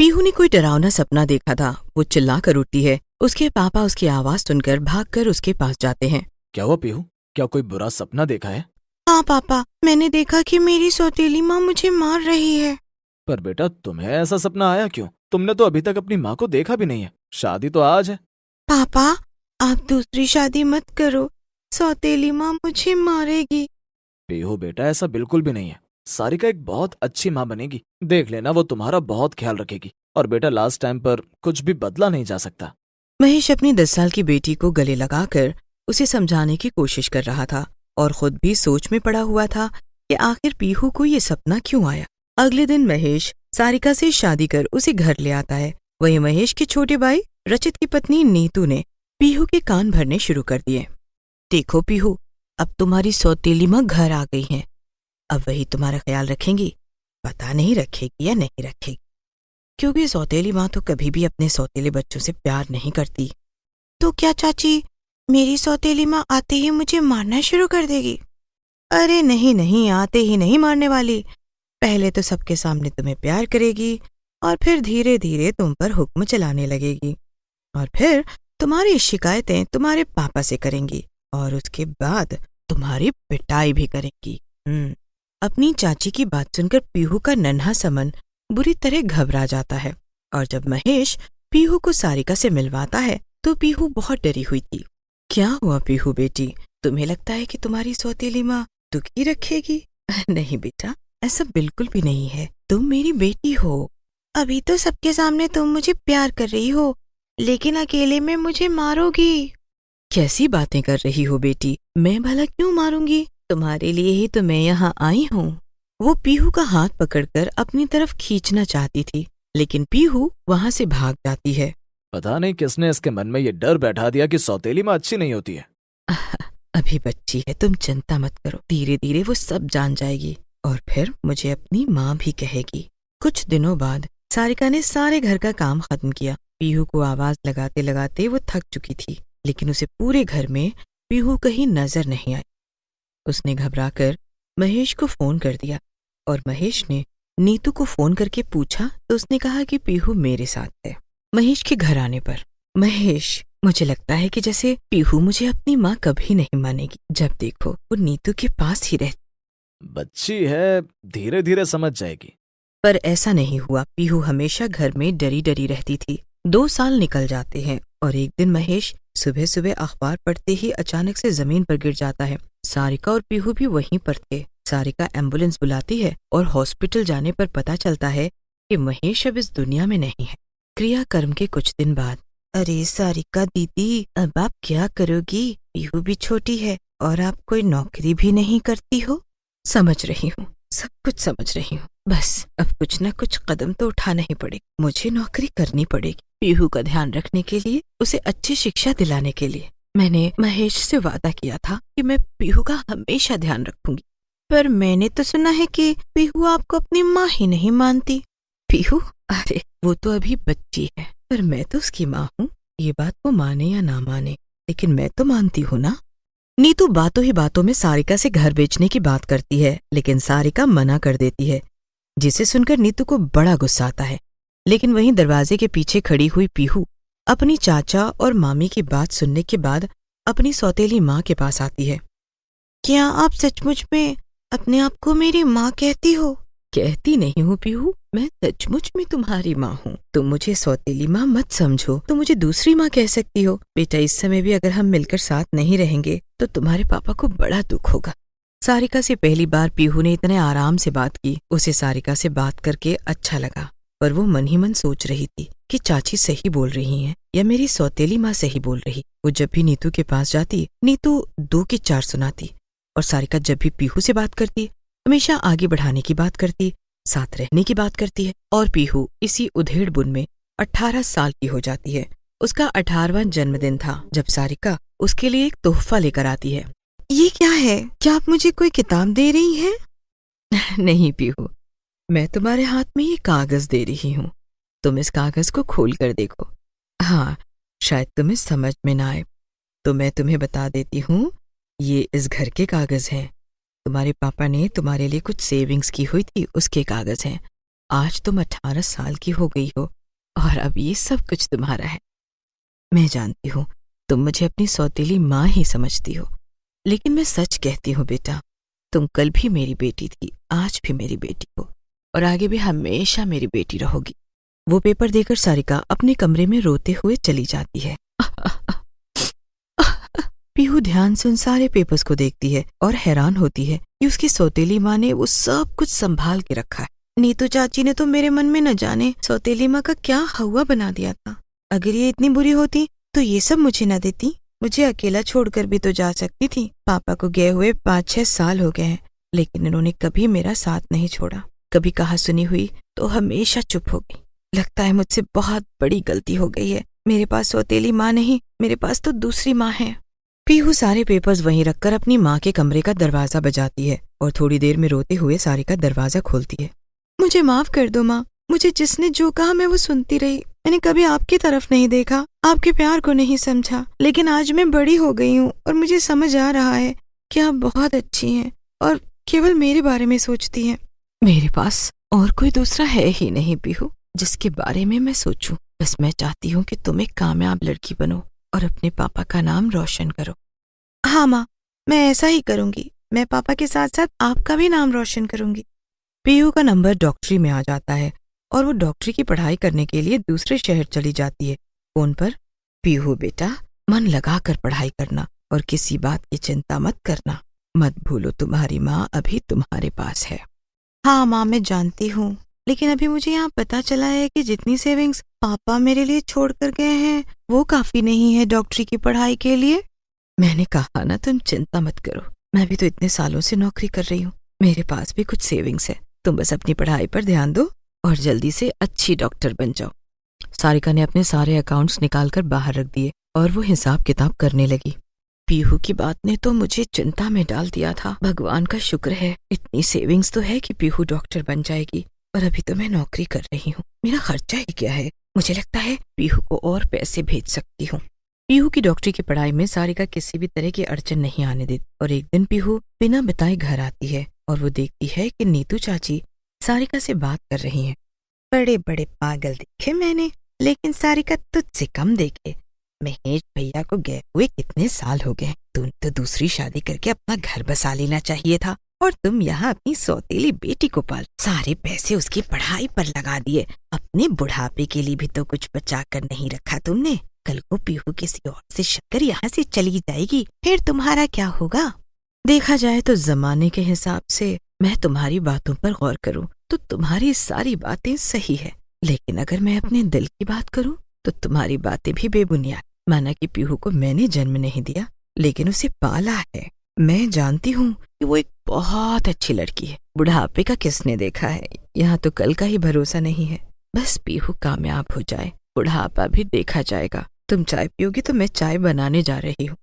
पीहू ने कोई डरावना सपना देखा था। वो चिल्लाकर उठती है। उसके पापा उसकी आवाज सुनकर भागकर उसके पास जाते हैं। क्या हुआ पीहू? क्या कोई बुरा सपना देखा है? हाँ पापा, मैंने देखा कि मेरी सौतेली माँ मुझे मार रही है। पर बेटा, तुम्हें ऐसा सपना आया क्यों? तुमने तो अभी तक अपनी माँ को देखा भी नहीं है। शादी तो आज है। पापा, आप दूसरी शादी मत करो, सौतेली माँ मुझे मारेगी। पीहू बेटा, ऐसा बिल्कुल भी नहीं है। सारिका एक बहुत अच्छी माँ बनेगी। देख लेना, वो तुम्हारा बहुत ख्याल रखेगी। और बेटा, लास्ट टाइम पर कुछ भी बदला नहीं जा सकता। महेश अपनी 10 साल की बेटी को गले लगाकर उसे समझाने की कोशिश कर रहा था और खुद भी सोच में पड़ा हुआ था कि आखिर पीहू को ये सपना क्यों आया। अगले दिन महेश सारिका से शादी कर उसे घर ले आता है। वहीं महेश के छोटे भाई रचित की पत्नी नीतू ने पीहू के कान भरने शुरू कर दिए। देखो पीहू, अब तुम्हारी सौतेली माँ घर आ गई है। अब वही तुम्हारा ख्याल रखेंगी। पता नहीं रखेगी या नहीं रखेगी, क्योंकि सौतेली माँ तो कभी भी अपने सौतेले बच्चों से प्यार नहीं करती। तो क्या चाची, मेरी सौतेली माँ आते ही मुझे मारना शुरू कर देगी? अरे नहीं नहीं, आते ही नहीं मारने वाली। पहले तो सबके सामने तुम्हें प्यार करेगी और फिर धीरे धीरे तुम पर हुक्म चलाने लगेगी और फिर तुम्हारी शिकायतें तुम्हारे पापा से करेंगी और उसके बाद तुम्हारी पिटाई भी करेंगी। अपनी चाची की बात सुनकर पीहू का नन्हा सा मन बुरी तरह घबरा जाता है और जब महेश पीहू को सारिका से मिलवाता है तो पीहू बहुत डरी हुई थी। क्या हुआ पीहू बेटी, तुम्हें लगता है कि तुम्हारी सौतेली माँ दुखी रखेगी? नहीं बेटा, ऐसा बिल्कुल भी नहीं है। तुम मेरी बेटी हो। अभी तो सबके सामने तुम मुझे प्यार कर रही हो, लेकिन अकेले में मुझे मारोगी। कैसी बातें कर रही हो बेटी? मैं भला क्यों मारूंगी? तुम्हारे लिए ही तो मैं यहाँ आई हूँ। वो पीहू का हाथ पकड़कर अपनी तरफ खींचना चाहती थी, लेकिन पीहू वहाँ से भाग जाती है। पता नहीं किसने इसके मन में ये डर बैठा दिया कि सौतेली माँ अच्छी नहीं होती है। अभी बच्ची है, तुम चिंता मत करो। धीरे धीरे वो सब जान जाएगी और फिर मुझे अपनी माँ भी कहेगी। कुछ दिनों बाद सारिका ने सारे घर का काम खत्म किया। पीहू को आवाज लगाते लगाते वो थक चुकी थी, लेकिन उसे पूरे घर में पीहू कहीं नजर नहीं आई। उसने घबराकर महेश को फोन कर दिया और महेश ने नीतू को फोन करके पूछा तो उसने कहा कि पीहू मेरे साथ है। महेश के घर आने पर, महेश, मुझे लगता है कि जैसे पीहू मुझे अपनी माँ कभी नहीं मानेगी। जब देखो वो नीतू के पास ही रहती। बच्ची है, धीरे धीरे समझ जाएगी। पर ऐसा नहीं हुआ। पीहू हमेशा घर में डरी डरी रहती थी। 2 साल निकल जाते हैं और एक दिन महेश सुबह सुबह अखबार पढ़ते ही अचानक से जमीन पर गिर जाता है। सारिका और पीहू भी वहीं पर थे। सारिका एम्बुलेंस बुलाती है और हॉस्पिटल जाने पर पता चलता है कि महेश अब इस दुनिया में नहीं है। क्रियाकर्म के कुछ दिन बाद, अरे सारिका दीदी, अब आप क्या करोगी? पीहू भी छोटी है और आप कोई नौकरी भी नहीं करती हो। समझ रही हूँ, सब कुछ समझ रही हूँ। बस अब कुछ न कुछ कदम तो उठाना ही पड़ेगा। मुझे नौकरी करनी पड़ेगी, पीहू का ध्यान रखने के लिए, उसे अच्छी शिक्षा दिलाने के लिए। मैंने महेश से वादा किया था कि मैं पीहू का हमेशा ध्यान रखूंगी। पर मैंने तो सुना है कि पीहू आपको अपनी माँ ही नहीं मानती। पीहू, अरे वो तो अभी बच्ची है, पर मैं तो उसकी माँ हूँ। ये बात वो माने या ना माने, लेकिन मैं तो मानती हूँ ना। नीतू बातों ही बातों में सारिका से घर बेचने की बात करती है, लेकिन सारिका मना कर देती है, जिसे सुनकर नीतू को बड़ा गुस्सा आता है। लेकिन वहीं दरवाजे के पीछे खड़ी हुई पीहू अपनी चाचा और मामी की बात सुनने के बाद अपनी सौतेली माँ के पास आती है। क्या आप सचमुच में अपने आप को मेरी माँ कहती हो? कहती नहीं हूँ पीहू, मैं सचमुच में तुम्हारी माँ हूँ। तुम मुझे सौतेली माँ मत समझो, तुम मुझे दूसरी माँ कह सकती हो। बेटा, इस समय भी अगर हम मिलकर साथ नहीं रहेंगे तो तुम्हारे पापा को बड़ा दुख होगा। सारिका से पहली बार पीहू ने इतने आराम से बात की। उसे सारिका से बात करके अच्छा लगा, पर वो मन ही मन सोच रही थी कि चाची सही बोल रही हैं या मेरी सौतेली माँ सही बोल रही। वो जब भी नीतू के पास जाती, नीतू 2 की 4 सुनाती और सारिका जब भी पीहू से बात करती हमेशा आगे बढ़ाने की बात करती, साथ रहने की बात करती है। और पीहू इसी उधेड़ बुन में 18 साल की हो जाती है। उसका 18वां जन्मदिन था जब सारिका उसके लिए एक तोहफा लेकर आती है। ये क्या है? क्या आप मुझे कोई किताब दे रही हैं? नहीं पीहू, मैं तुम्हारे हाथ में ये कागज दे रही हूँ। तुम इस कागज को खोल कर देखो। हाँ, शायद तुम्हें समझ में ना आए तो मैं तुम्हें बता देती हूँ, ये इस घर के कागज हैं। तुम्हारे पापा ने तुम्हारे लिए कुछ सेविंग्स की हुई थी, उसके कागज हैं। आज तुम 18 साल की हो गई हो और अब ये सब कुछ तुम्हारा है। मैं जानती हूँ तुम मुझे अपनी सौतेली माँ ही समझती हो, लेकिन मैं सच कहती हूँ बेटा, तुम कल भी मेरी बेटी थी, आज भी मेरी बेटी हो और आगे भी हमेशा मेरी बेटी रहोगी। वो पेपर देकर सारिका अपने कमरे में रोते हुए चली जाती है। पीहू ध्यान से उन सारे पेपर्स को देखती है और हैरान होती है कि उसकी सौतेली माँ ने वो सब कुछ संभाल के रखा है। नीतू चाची ने तो मेरे मन में न जाने सौतेली माँ का क्या हवा बना दिया था। अगर ये इतनी बुरी होती तो ये सब मुझे न देती। मुझे अकेला छोड़कर भी तो जा सकती थी। पापा को गए हुए 5-6 साल हो गए हैं, लेकिन इन्होंने कभी मेरा साथ नहीं छोड़ा। कभी कहा सुनी हुई तो हमेशा चुप हो गई। लगता है मुझसे बहुत बड़ी गलती हो गई है। मेरे पास सौतेली माँ नहीं, मेरे पास तो दूसरी माँ है। पीहू सारे पेपर्स वहीं रखकर अपनी माँ के कमरे का दरवाजा बजाती है और थोड़ी देर में रोते हुए सारिका दरवाजा खोलती है। मुझे माफ कर दो माँ, मुझे जिसने जो कहा मैं वो सुनती रही। मैंने कभी आपकी तरफ नहीं देखा, आपके प्यार को नहीं समझा, लेकिन आज मैं बड़ी हो गई हूँ और मुझे समझ आ रहा है कि आप बहुत अच्छी हैं और केवल मेरे बारे में सोचती हैं। मेरे पास और कोई दूसरा है ही नहीं पीहू जिसके बारे में मैं सोचूं। बस मैं चाहती हूँ कि तुम एक कामयाब लड़की बनो और अपने पापा का नाम रोशन करो। हाँ माँ, मैं ऐसा ही करूंगी। मैं पापा के साथ साथ आपका भी नाम रोशन करूंगी। पीहू का नंबर डॉक्टरी में आ जाता है और वो डॉक्टरी की पढ़ाई करने के लिए दूसरे शहर चली जाती है। फोन पर, पीहू बेटा, मन लगाकर पढ़ाई करना और किसी बात की चिंता मत करना। मत भूलो तुम्हारी माँ अभी तुम्हारे पास है। हाँ माँ, मैं जानती हूँ, लेकिन अभी मुझे यहाँ पता चला है कि जितनी सेविंग्स पापा मेरे लिए छोड़ कर गए हैं वो काफी नहीं है डॉक्टरी की पढ़ाई के लिए। मैंने कहा ना, तुम चिंता मत करो। मैं भी तो इतने सालों से नौकरी कर रही हूँ, मेरे पास भी कुछ सेविंग्स है। तुम बस अपनी पढ़ाई पर ध्यान दो और जल्दी से अच्छी डॉक्टर बन जाओ। सारिका ने अपने सारे अकाउंट्स निकालकर बाहर रख दिए और वो हिसाब किताब करने लगी। पीहू की बात ने तो मुझे चिंता में डाल दिया था। भगवान का शुक्र है इतनी सेविंग्स तो है कि पीहू डॉक्टर बन जाएगी, और अभी तो मैं नौकरी कर रही हूँ। मेरा खर्चा ही क्या है। मुझे लगता है पीहू को और पैसे भेज सकती हूँ। पीहू की डॉक्टरी की पढ़ाई में सारिका किसी भी तरह की अड़चन नहीं आने देती और एक दिन पीहू बिना बताए घर आती है और वो देखती है कि नीतू चाची सारिका से बात कर रही हैं। बड़े बड़े पागल देखे मैंने, लेकिन सारिका तुझसे कम देखे। महेश भैया को गए हुए कितने साल हो गए। तुम तो दूसरी शादी करके अपना घर बसा लेना चाहिए था, और तुम यहाँ अपनी सौतेली बेटी को पाल। सारे पैसे उसकी पढ़ाई पर लगा दिए। अपने बुढ़ापे के लिए भी तो कुछ बचा कर नहीं रखा तुमने। कल को पीहू किसी और से शक्कर यहाँ से चली जाएगी, फिर तुम्हारा क्या होगा? देखा जाए तो जमाने के हिसाब से मैं तुम्हारी बातों पर गौर करूं तो तुम्हारी सारी बातें सही है, लेकिन अगर मैं अपने दिल की बात करूं तो तुम्हारी बातें भी बेबुनियाद। माना कि पीहू को मैंने जन्म नहीं दिया, लेकिन उसे पाला है। मैं जानती हूँ कि वो एक बहुत अच्छी लड़की है। बुढ़ापे का किसने देखा है? यहाँ तो कल का ही भरोसा नहीं है। बस पीहू कामयाब हो जाए, बुढ़ापा भी देखा जाएगा। तुम चाय पियोगी तो मैं चाय बनाने जा रही हूँ।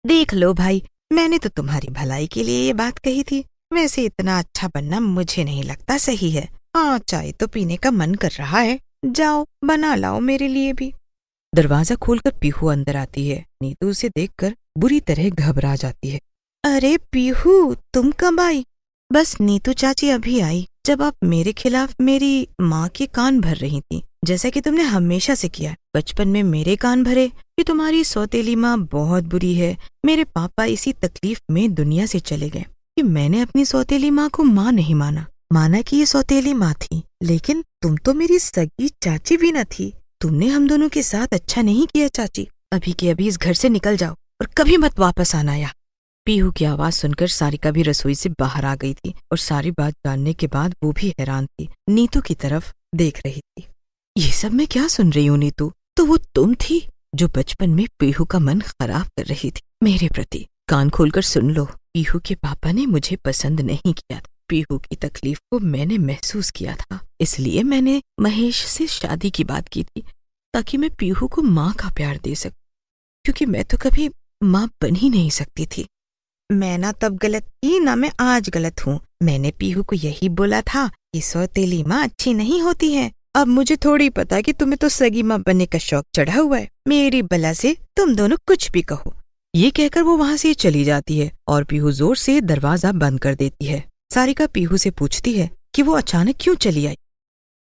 देख लो भाई, मैंने तो तुम्हारी भलाई के लिए ये बात कही थी। वैसे इतना अच्छा बनना मुझे नहीं लगता सही है। हाँ, चाय तो पीने का मन कर रहा है। जाओ बना लाओ मेरे लिए भी। दरवाजा खोलकर पीहू अंदर आती है। नीतू उसे देखकर बुरी तरह घबरा जाती है। अरे पीहू, तुम कब आई? बस नीतू चाची अभी आई, जब आप मेरे खिलाफ मेरी माँ के कान भर रही थी, जैसा कि तुमने हमेशा से किया। बचपन में मेरे कान भरे कि तुम्हारी सौतेली माँ बहुत बुरी है। मेरे पापा इसी तकलीफ में दुनिया से चले गए कि मैंने अपनी सौतेली माँ को माँ नहीं माना। माना कि ये सौतेली माँ थी, लेकिन तुम तो मेरी सगी चाची भी न थी। तुमने हम दोनों के साथ अच्छा नहीं किया चाची। अभी के अभी इस घर से निकल जाओ और कभी मत वापस आना यहाँ। पीहू की आवाज सुनकर सारिका भी रसोई से बाहर आ गई थी और सारी बात जानने के बाद वो भी हैरान थी। नीतू की तरफ देख रही थी। ये सब मैं क्या सुन रही हूँ नीतू? तो वो तुम थी जो बचपन में पीहू का मन खराब कर रही थी मेरे प्रति। कान खोलकर सुन लो, पीहू के पापा ने मुझे पसंद नहीं किया था। पीहू की तकलीफ को मैंने महसूस किया था, इसलिए मैंने महेश से शादी की बात की थी, ताकि मैं पीहू को माँ का प्यार दे सकूं, क्योंकि मैं तो कभी माँ बन ही नहीं सकती थी। मैं ना तब गलत थी, ना मैं आज गलत हूँ। मैंने पीहू को यही बोला था कि सौतेली माँ अच्छी नहीं होती है। अब मुझे थोड़ी पता कि तुम्हें तो सगी माँ बनने का शौक चढ़ा हुआ है। मेरी बला से तुम दोनों कुछ भी कहो। ये कहकर वो वहाँ से चली जाती है और पीहू जोर से दरवाजा बंद कर देती है। सारिका पीहू से पूछती है कि वो अचानक क्यों चली आई।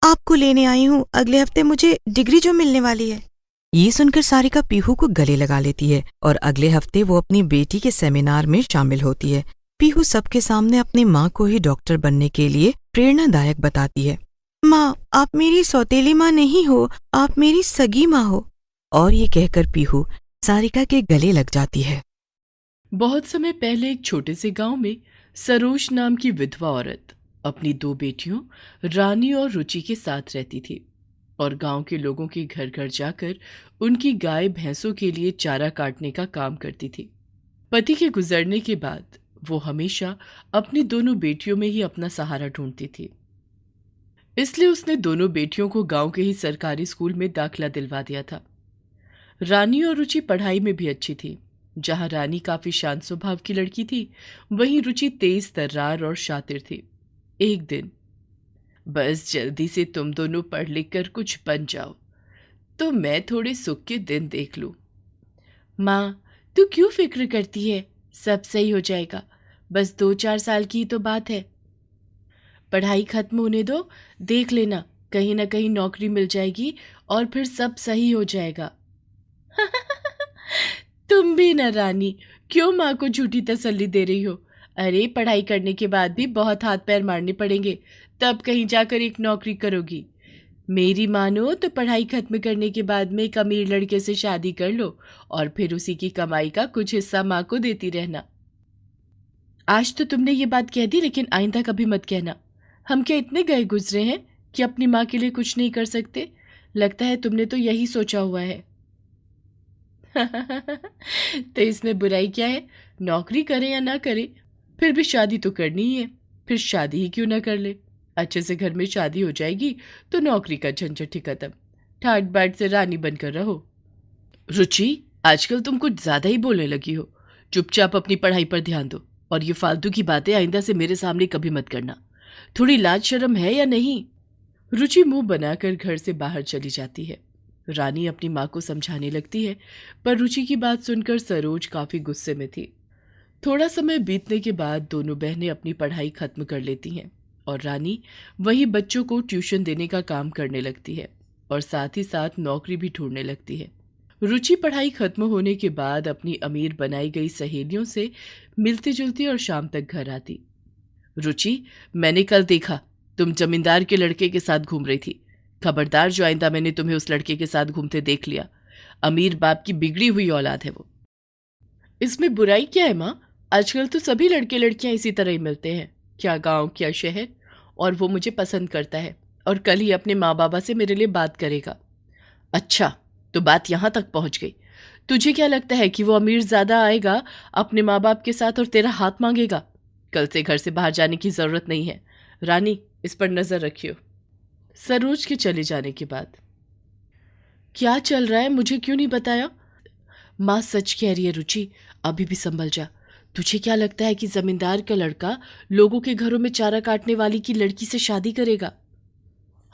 आपको लेने आई हूँ। अगले हफ्ते मुझे डिग्री जो मिलने वाली है। ये सुनकर सारिका पीहू को गले लगा लेती है और अगले हफ्ते वो अपनी बेटी के सेमिनार में शामिल होती है। पीहू सबके सामने अपनी माँ को ही डॉक्टर बनने के लिए प्रेरणादायक बताती है। माँ, आप मेरी सौतेली माँ नहीं हो, आप मेरी सगी माँ हो। और ये कहकर पीहू सारिका के गले लग जाती है। बहुत समय पहले एक छोटे से गांव में सरोज नाम की विधवा औरत अपनी 2 बेटियों रानी और रुचि के साथ रहती थी और गांव के लोगों के घर घर जाकर उनकी गाय भैंसों के लिए चारा काटने का काम करती थी। पति के गुजरने के बाद वो हमेशा अपनी दोनों बेटियों में ही अपना सहारा ढूंढती थी। इसलिए उसने दोनों बेटियों को गांव के ही सरकारी स्कूल में दाखिला दिलवा दिया था। रानी और रुचि पढ़ाई में भी अच्छी थी। जहां रानी काफी शांत स्वभाव की लड़की थी, वहीं रुचि तेज तर्रार और शातिर थी। एक दिन, बस जल्दी से तुम दोनों पढ़ लिख कर कुछ बन जाओ तो मैं थोड़े सुख के दिन देख लूं। माँ, तू क्यों फिक्र करती है? सब सही हो जाएगा। बस 2-4 साल की ही तो बात है। पढ़ाई खत्म होने दो, देख लेना कहीं ना कहीं नौकरी मिल जाएगी और फिर सब सही हो जाएगा। तुम भी ना रानी, क्यों माँ को झूठी तसल्ली दे रही हो? अरे, पढ़ाई करने के बाद भी बहुत हाथ पैर मारने पड़ेंगे, तब कहीं जाकर एक नौकरी करोगी। मेरी मानो तो पढ़ाई खत्म करने के बाद में एक अमीर लड़के से शादी कर लो और फिर उसी की कमाई का कुछ हिस्सा माँ को देती रहना। आज तो तुमने ये बात कह दी, लेकिन आइंदा कभी मत कहना। हम क्या इतने गए गुजरे हैं कि अपनी माँ के लिए कुछ नहीं कर सकते? लगता है तुमने तो यही सोचा हुआ है। तो इसमें बुराई क्या है? नौकरी करें या ना करें, फिर भी शादी तो करनी ही है। फिर शादी ही क्यों ना कर ले? अच्छे से घर में शादी हो जाएगी तो नौकरी का झंझट ही खत्म। ठाट बाट से रानी बनकर रहो। रुचि, आजकल तुम कुछ ज्यादा ही बोलने लगी हो। चुपचाप अपनी पढ़ाई पर ध्यान दो और ये फालतू की बातें आइंदा से मेरे सामने कभी मत करना। थोड़ी लाज शर्म है या नहीं? रुचि मुंह बनाकर घर से बाहर चली जाती है। रानी अपनी माँ को समझाने लगती है, पर रुचि की बात सुनकर सरोज काफी गुस्से में थी। थोड़ा समय बीतने के बाद दोनों बहनें अपनी पढ़ाई खत्म कर लेती हैं और रानी वही बच्चों को ट्यूशन देने का काम करने लगती है और साथ ही साथ नौकरी भी ढूंढने लगती है। रुचि पढ़ाई खत्म होने के बाद अपनी अमीर बनाई गई सहेलियों से मिलती जुलती और शाम तक घर आती। रुचि, मैंने कल देखा तुम जमींदार के लड़के के साथ घूम रही थी। खबरदार, जो आइंदा मैंने तुम्हें उस लड़के के साथ घूमते देख लिया। अमीर बाप की बिगड़ी हुई औलाद है वो। इसमें बुराई क्या है माँ? आजकल तो सभी लड़के लड़कियां इसी तरह ही मिलते हैं, क्या गांव क्या शहर। और वो मुझे पसंद करता है और कल ही अपने माँ बाबा से मेरे लिए बात करेगा। अच्छा, तो बात यहाँ तक पहुँच गई। तुझे क्या लगता है कि वो अमीर ज्यादा आएगा अपने माँ बाप के साथ और तेरा हाथ मांगेगा? कल से घर से बाहर जाने की जरूरत नहीं है। रानी, इस पर नजर रखियो। सरोज के चले जाने के बाद, क्या चल रहा है, मुझे क्यों नहीं बताया? माँ सच कह रही है रुचि, अभी भी संभल जा। तुझे क्या लगता है कि जमींदार का लड़का लोगों के घरों में चारा काटने वाली की लड़की से शादी करेगा?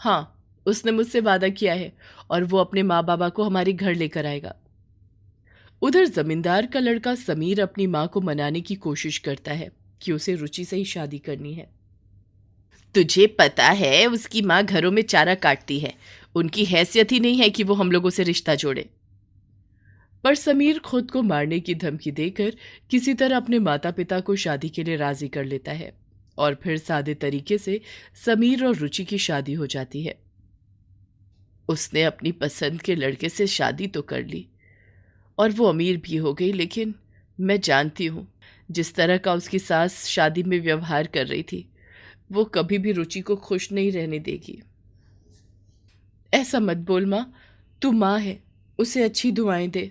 हाँ, उसने मुझसे वादा किया है और वो अपने माँ बाबा को हमारे घर लेकर आएगा। उधर जमींदार का लड़का समीर अपनी माँ को मनाने की कोशिश करता है कि उसे रुचि से ही शादी करनी है। तुझे पता है उसकी माँ घरों में चारा काटती है, उनकी हैसियत ही नहीं है कि वो हम लोगों से रिश्ता जोड़े। पर समीर खुद को मारने की धमकी देकर किसी तरह अपने माता पिता को शादी के लिए राजी कर लेता है और फिर सादे तरीके से समीर और रुचि की शादी हो जाती है। उसने अपनी पसंद के लड़के से शादी तो कर ली और वो अमीर भी हो गई, लेकिन मैं जानती हूँ जिस तरह का उसकी सास शादी में व्यवहार कर रही थी, वो कभी भी रुचि को खुश नहीं रहने देगी। ऐसा मत बोल माँ, तू माँ है, उसे अच्छी दुआएं दे।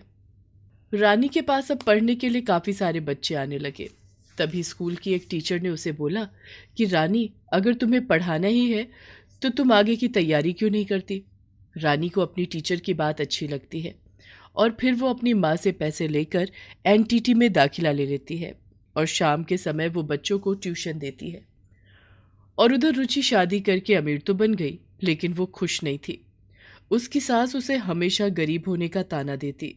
रानी के पास अब पढ़ने के लिए काफ़ी सारे बच्चे आने लगे। तभी स्कूल की एक टीचर ने उसे बोला कि रानी, अगर तुम्हें पढ़ाना ही है तो तुम आगे की तैयारी क्यों नहीं करती? रानी को अपनी टीचर की बात अच्छी लगती है और फिर वो अपनी माँ से पैसे लेकर एनटीटी में दाखिला ले लेती है और शाम के समय वो बच्चों को ट्यूशन देती है। और उधर रुचि शादी करके अमीर तो बन गई, लेकिन वो खुश नहीं थी। उसकी सास उसे हमेशा गरीब होने का ताना देती।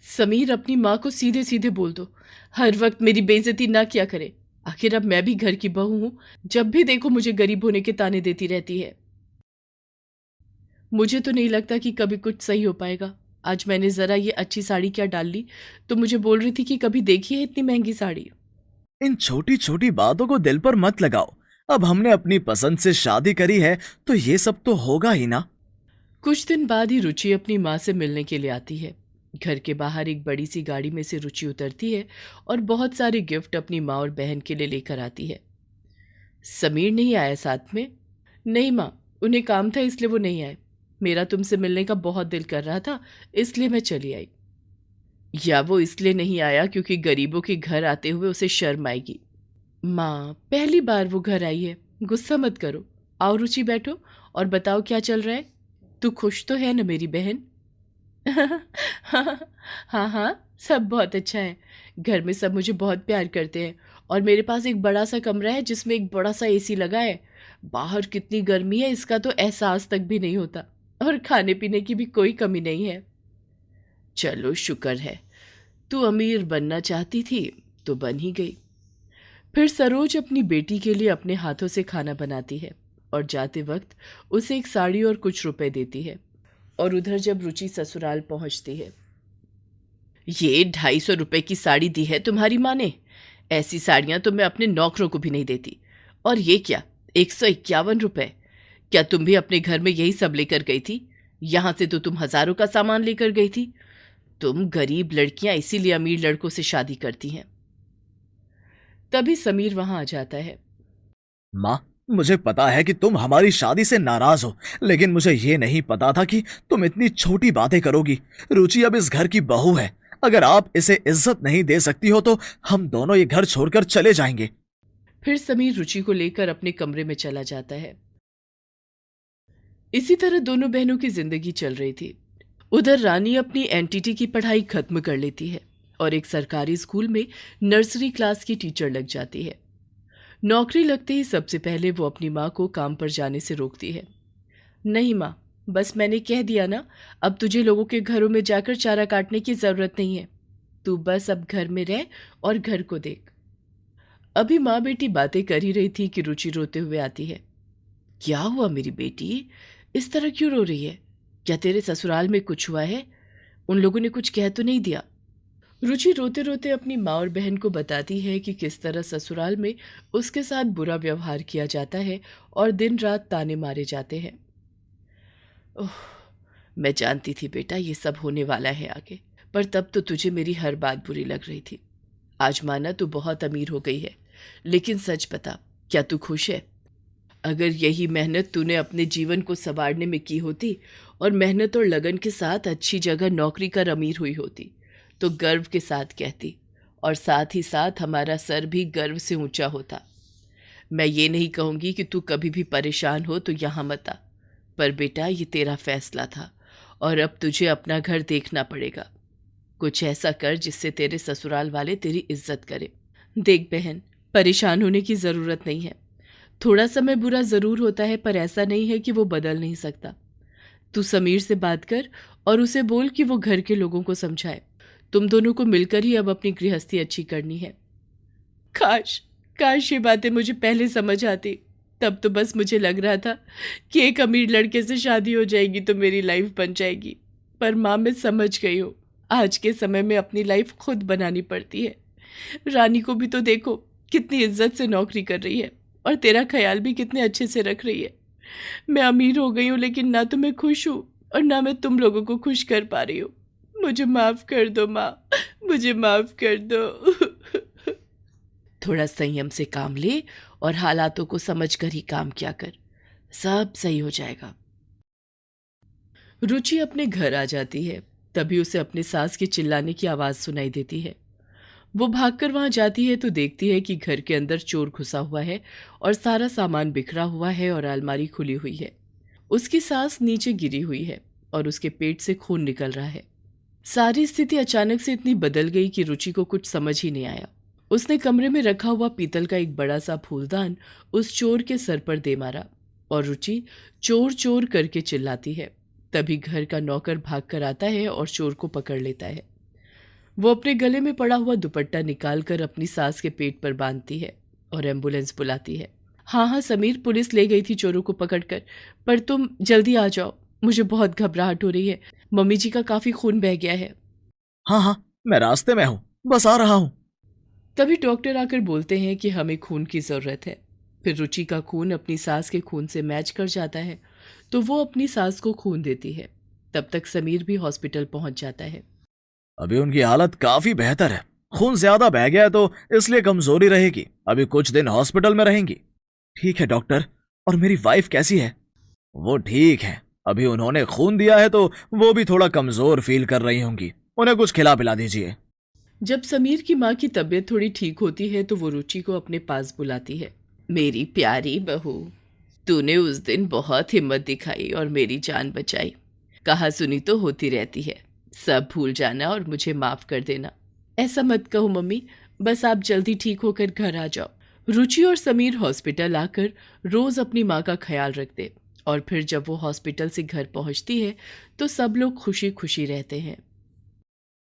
समीर, अपनी माँ को सीधे सीधे बोल दो, हर वक्त मेरी बेइज्जती ना किया करे। आखिर अब मैं भी घर की बहू हूं, जब भी देखो मुझे गरीब होने के ताने देती रहती है। मुझे तो नहीं लगता कि कभी कुछ सही हो पाएगा। आज मैंने जरा ये अच्छी साड़ी क्या डाल ली तो मुझे बोल रही थी कि कभी देखी है इतनी महंगी साड़ी। इन छोटी छोटी बातों को दिल पर मत लगाओ। अब हमने अपनी पसंद से शादी करी है तो ये सब तो होगा ही ना। कुछ दिन बाद ही रुचि अपनी माँ से मिलने के लिए आती है। घर के बाहर एक बड़ी सी गाड़ी में से रुचि उतरती है और बहुत सारे गिफ्ट अपनी माँ और बहन के लिए लेकर आती है। समीर नहीं आया साथ में? नहीं माँ, उन्हें काम था इसलिए वो नहीं आए। मेरा तुमसे मिलने का बहुत दिल कर रहा था, इसलिए मैं चली आई। या वो इसलिए नहीं आया क्योंकि गरीबों के घर आते हुए उसे शर्म आएगी? माँ, पहली बार वो घर आई है, गुस्सा मत करो। आओ रुचि, बैठो और बताओ क्या चल रहा है। तू खुश तो है ना मेरी बहन? हाँ हाँ, सब बहुत अच्छा है। घर में सब मुझे बहुत प्यार करते हैं और मेरे पास एक बड़ा सा कमरा है जिसमें एक बड़ा सा एसी लगा है। बाहर कितनी गर्मी है इसका तो एहसास तक भी नहीं होता, और खाने पीने की भी कोई कमी नहीं है। चलो शुक्र है, तू अमीर बनना चाहती थी तो बन ही गई। फिर सरोज अपनी बेटी के लिए अपने हाथों से खाना बनाती है और जाते वक्त उसे एक साड़ी और कुछ रुपए देती है। और उधर जब रुचि ससुराल पहुंचती है, ये 250 रुपए की साड़ी दी है तुम्हारी माँ ने? ऐसी साड़ियां तो मैं अपने नौकरों को भी नहीं देती। और ये क्या, 151 रुपए? क्या तुम भी अपने घर में यही सब लेकर गई थी? यहां से तो तुम हजारों का सामान लेकर गई थी। तुम गरीब लड़कियां इसीलिए अमीर लड़कों से शादी करती हैं। तभी समीर वहां आ जाता है। माँ, मुझे पता है कि तुम हमारी शादी से नाराज हो, लेकिन मुझे ये नहीं पता था कि तुम इतनी छोटी बातें करोगी। रुचि अब इस घर की बहू है। अगर आप इसे इज्जत नहीं दे सकती हो तो हम दोनों ये घर छोड़कर चले जाएंगे। फिर समीर रुचि को लेकर अपने कमरे में चला जाता है। इसी तरह दोनों बहनों की जिंदगी चल रही थी। उधर रानी अपनी एनटीटी की पढ़ाई खत्म कर लेती है और एक सरकारी स्कूल में नर्सरी क्लास की टीचर लग जाती है। नौकरी लगते ही सबसे पहले वो अपनी माँ को काम पर जाने से रोकती है। नहीं माँ, बस मैंने कह दिया ना, अब तुझे लोगों के घरों में जाकर चारा काटने की जरूरत नहीं है। तू बस अब घर में रह और घर को देख। अभी माँ बेटी बातें कर ही रही थी कि रुचि रोते हुए आती है। क्या हुआ मेरी बेटी, इस तरह क्यों रो रही है? क्या तेरे ससुराल में कुछ हुआ है? उन लोगों ने कुछ कह तो नहीं दिया? रुचि रोते रोते अपनी माँ और बहन को बताती है कि किस तरह ससुराल में उसके साथ बुरा व्यवहार किया जाता है और दिन रात ताने मारे जाते हैं। ओह, मैं जानती थी बेटा ये सब होने वाला है आगे, पर तब तो तुझे मेरी हर बात बुरी लग रही थी। आज माना तू बहुत अमीर हो गई है, लेकिन सच बता, क्या तू खुश है? अगर यही मेहनत तूने अपने जीवन को संवारने में की होती और मेहनत और लगन के साथ अच्छी जगह नौकरी कर अमीर हुई होती तो गर्व के साथ कहती, और साथ ही साथ हमारा सर भी गर्व से ऊंचा होता। मैं ये नहीं कहूँगी कि तू कभी भी परेशान हो तो यहाँ मत आ, पर बेटा ये तेरा फैसला था और अब तुझे अपना घर देखना पड़ेगा। कुछ ऐसा कर जिससे तेरे ससुराल वाले तेरी इज्जत करें। देख बहन, परेशान होने की ज़रूरत नहीं है। थोड़ा समय बुरा ज़रूर होता है, पर ऐसा नहीं है कि वो बदल नहीं सकता। तू समीर से बात कर और उसे बोल कि वो घर के लोगों को समझाए। तुम दोनों को मिलकर ही अब अपनी गृहस्थी अच्छी करनी है। काश काश ये बातें मुझे पहले समझ आती। तब तो बस मुझे लग रहा था कि एक अमीर लड़के से शादी हो जाएगी तो मेरी लाइफ बन जाएगी। पर माँ, मैं समझ गई हूँ, आज के समय में अपनी लाइफ खुद बनानी पड़ती है। रानी को भी तो देखो, कितनी इज्जत से नौकरी कर रही है और तेरा ख्याल भी कितने अच्छे से रख रही है। मैं अमीर हो गई हूँ, लेकिन ना तो मैं खुश हूँ और ना मैं तुम लोगों को खुश कर पा रही हूँ। मुझे माफ कर दो माँ, मुझे माफ कर दो। थोड़ा संयम से काम ले और हालातों को समझकर ही काम किया कर, सब सही हो जाएगा। रुचि अपने घर आ जाती है, तभी उसे अपने सास के चिल्लाने की आवाज सुनाई देती है। वो भागकर वहां जाती है तो देखती है कि घर के अंदर चोर घुसा हुआ है और सारा सामान बिखरा हुआ है और अलमारी खुली हुई है। उसकी सास नीचे गिरी हुई है और उसके पेट से खून निकल रहा है। सारी स्थिति अचानक से इतनी बदल गई कि रुचि को कुछ समझ ही नहीं आया। उसने कमरे में रखा हुआ पीतल का एक बड़ा सा फूलदान उस चोर के सर पर दे मारा और रुचि चोर चोर करके चिल्लाती है। तभी घर का नौकर भागकर आता है और चोर को पकड़ लेता है। वो अपने गले में पड़ा हुआ दुपट्टा निकालकर अपनी सास के पेट पर बांधती है और एम्बुलेंस बुलाती है। हाँ हाँ समीर, पुलिस ले गई थी चोरों को पकड़कर, पर तुम जल्दी आ जाओ, मुझे बहुत घबराहट हो रही है। मम्मी जी का काफी खून बह गया है। हाँ हाँ, मैं रास्ते में हूँ, बस आ रहा हूँ। तभी डॉक्टर आकर बोलते हैं कि हमें खून की जरूरत है। फिर रुचि का खून अपनी सास के खून से मैच कर जाता है, तो वो अपनी सास को खून देती है। तब तक समीर भी हॉस्पिटल पहुंच जाता है। अभी उनकी हालत काफी बेहतर है। खून ज्यादा बह गया है तो इसलिए कमजोरी रहेगी। अभी कुछ दिन हॉस्पिटल में रहेंगी। ठीक है डॉक्टर, और मेरी वाइफ कैसी है? वो ठीक है। अभी उन्होंने खून दिया है तो वो भी थोड़ा कमजोर फील कर रही होंगी। उन्हें कुछ खिला पिला दीजिए। जब समीर की माँ की तबीयत थोड़ी ठीक होती है तो वो रुचि को अपने पास बुलाती है। मेरी प्यारी बहू, तूने उस दिन बहुत हिम्मत दिखाई और मेरी जान बचाई। कहा सुनी तो होती रहती है, सब भूल जाना और मुझे माफ कर देना। ऐसा मत कहो मम्मी, बस आप जल्दी ठीक होकर घर आ जाओ। रुचि और समीर हॉस्पिटल आकर रोज अपनी माँ का ख्याल रखते, और फिर जब वो हॉस्पिटल से घर पहुंचती है तो सब लोग खुशी खुशी रहते हैं।